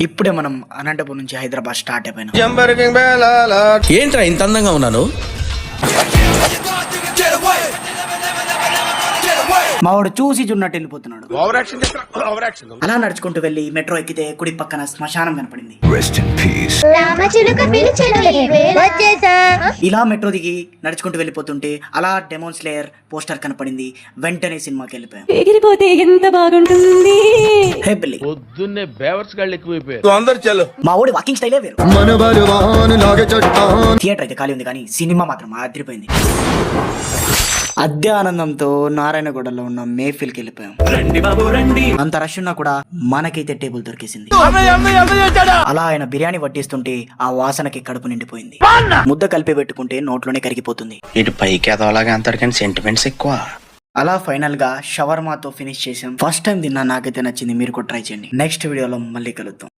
ఇప్పుడే మనం అనంతపురం నుంచి హైదరాబాద్ స్టార్ట్ అయిపోయినాం. ఏంట్రా ఇంత అందంగా ఉన్నాను? మావాడు చూసి చున్నట్టు వెళ్ళిపోతున్నాడు. అలా నడుచుకుంటూ వెళ్ళి మెట్రో ఎక్కితే కుడి పక్కన శ్మశానం కనపడింది. ఇలా మెట్రో దిగి నడుచుకుంటూ వెళ్ళిపోతుంటే అలా డెమోన్ స్లేయర్ పోస్టర్ కనపడింది. వెంటనే సినిమాకి వెళ్ళిపోయాం. ఎగిరిపోతే ఎంత బాగుంటుంది. హే బిల్లి, పొద్దున్నే బేవర్స్ గాళ్ళు ఎక్కువైపోయారు. మా ఊడి వాకింగ్ స్టైలే వేరు. థియేటర్ అయితే ఖాళీ ఉంది కానీ సినిమా మాత్రం అదిరిపోయింది. అద్దె ఆనందంతో నారాయణగూడలో ఉన్న మేఫిల్కి వెళ్ళిపోయాం. అంత రష్ ఉన్నా కూడా మనకైతే టేబుల్ దొరికేసింది. అలా ఆయన బిర్యానీ వడ్డిస్తుంటే ఆ వాసనకి కడుపు నిండిపోయింది. ముద్ద కలిపి పెట్టుకుంటే నోట్లోనే కరిగిపోతుంది. ఇటు పైకి ఎదవలాగా అంటారు కానీ సెంటిమెంట్స్ ఎక్కువ. అలా ఫైనల్ గా షవర్మాతో ఫినిష్ చేసాం. ఫస్ట్ టైం తిన్నా, నాకైతే నచ్చింది. మీరు కూడా ట్రై చేయండి. నెక్స్ట్ వీడియోలో మళ్ళీ కలుద్దాం.